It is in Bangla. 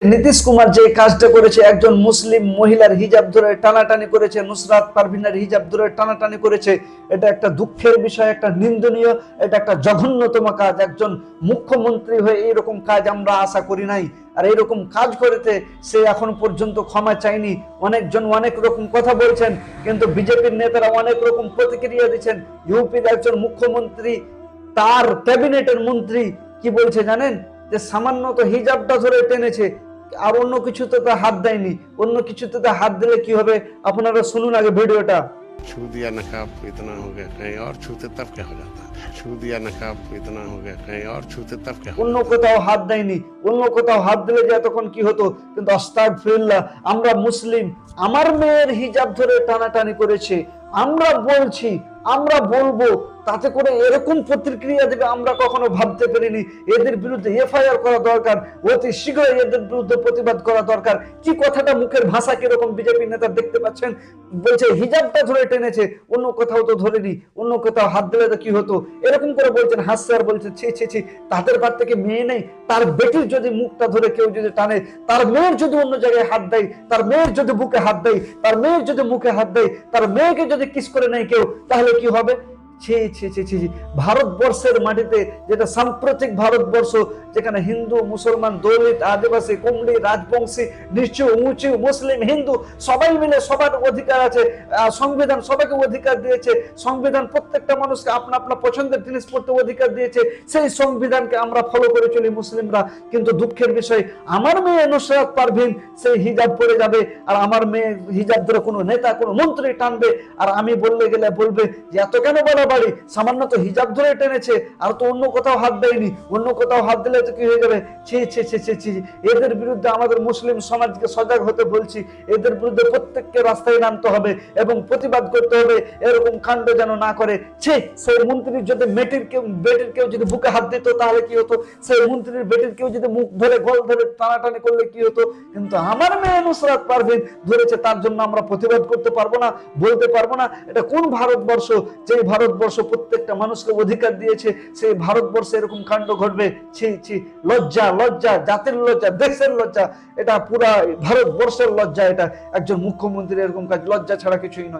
নীতিশ কুমার যে কাজটা করেছে, একজন মুসলিম মহিলার হিজাব ধরে টানাটানি করেছে, নুসরাত পারভিনের হিজাব ধরে টানাটানি করেছে, এটা একটা দুঃখের বিষয়, একটা নিন্দনীয়, এটা একটা জঘন্যতম কাজ। একজন মুখ্যমন্ত্রী হয়ে এইরকম কাজ আমরা আশা করি নাই। আর এইরকম কাজ করেতে সে এখন পর্যন্ত ক্ষমা চায়নি। অনেকজন অনেক রকম কথা বলছেন, কিন্তু বিজেপির নেতারা অনেক রকম প্রতিক্রিয়া দিচ্ছেন। ইউপির একজন মুখ্যমন্ত্রী, তার ক্যাবিনেটের মন্ত্রী কি বলছে জানেন? যে সামান্য তো হিজাবটা ধরে টেনেছে, আর অন্য কিছুতে তো হাত দেয়নি। অন্য কিছুতে তো হাত দিলে কি হবে, আপনারা শুনুন আগে ভিডিওটা। छू दिया नकाब इतना हो गया, कहीं और छूते तब क्या हो जाता। छू दिया नकाब इतना हो गया, कहीं और छूते तब क्या हो অন্য जाता। কোথাও হাত দেয়নি, অন্য কোথাও হাত দিলে যে তখন কি হতো। কিন্তু আস্তাগফিরুল্লাহ, আমরা মুসলিম, আমার মেয়ের হিজাব ধরে টানাটানি করেছে, আমরা বলছি, আমরা বলবো, তাতে করে এরকম প্রতিক্রিয়া দেবে আমরা কখনো ভাবতে পারিনি। এদের বিরুদ্ধে এফআইআর করা দরকার, অতি শীঘ্রই এদের বিরুদ্ধে প্রতিবাদ করা দরকার। কি কথাটা, মুখের ভাষা কিরকম বিজেপি নেতা দেখতে পাচ্ছেন, বলছে হিজাবটা ধরে টেনেছে, অন্য কোথাও তো ধরেনি, অন্য কোথাও হাত দিলে তো কি হতো, এরকম করে বলছেন, হাসছে আর বলছেন ছি ছি ছি। তাদের বাড়ি থেকে মেয়ে নেই? তার বেটির যদি মুখটা ধরে কেউ যদি টানে, তার মেয়ের যদি অন্য জায়গায় হাত দেয়, তার মেয়ের যদি বুকে হাত দেয়, তার মেয়ের যদি মুখে হাত দেয়, তার মেয়েকে যদি কিস করে নেয় কেউ, তাহলে কি হবে? ভারতবর্ষের মাটিতে, যেটা সাম্প্রতিক ভারতবর্ষ, যেখানে হিন্দু মুসলমান দলিত আদিবাসী কুমড়ি রাজবংশী নিচু উঁচু মুসলিম হিন্দু সবাই মিলে সবার অধিকার আছে। সংবিধান সবাইকে অধিকার দিয়েছে। সংবিধান প্রত্যেকটা মানুষকে আপনা আপনা পছন্দের জিনিস পড়তে অধিকার দিয়েছে। সেই সংবিধানকে আমরা ফলো করে চলি মুসলিমরা। কিন্তু দুঃখের বিষয়, আমার মেয়ে নুসরাত পারভিন সেই হিজাব পরে যাবে, আর আমার মেয়ে হিজাব ধরে কোনো নেতা কোনো মন্ত্রী টানবে, আর আমি বললে গেলে বলবে যে এত কেন বলা বাড়ি, সামান্য তো হিজাব ধরে টেনেছে, আর তো অন্য কোথাও হাত দেয়নি। অন্য কোথাও হাত দিলে তো কি হয়ে যাবে? ছি ছি ছি ছি ছি। এদের বিরুদ্ধে আমাদের মুসলিম সমাজকে সজাগ হতে বলছি। এদের বিরুদ্ধে প্রত্যেককে রাস্তায় নামতে হবে এবং প্রতিবাদ করতে হবে, এরকম কাণ্ড যেন না করে। ছি, সেই মন্ত্রীর যদি বেটির কেউ যদি বুকে হাত দিত তাহলে কি হতো? সেই মন্ত্রীর বেটির কেউ যদি মুখ ধরে গল ধরে টানাটানি করলে কি হতো? কিন্তু আমার মেয়ে নুসরাত পারভিন ধরেছে, তার জন্য আমরা প্রতিবাদ করতে পারবো না, বলতে পারবো না? এটা কোন ভারতবর্ষ, যে ভারতবর্ষ প্রত্যেকটা মানুষকে অধিকার দিয়েছে, সেই ভারতবর্ষে এরকম কাণ্ড ঘটবে? ছি ছি, লজ্জা, লজ্জা, জাতির লজ্জা, দেশের লজ্জা, এটা পুরা ভারতবর্ষের লজ্জা। এটা একজন মুখ্যমন্ত্রী এরকম কাজ, লজ্জা ছাড়া কিছুই নয়।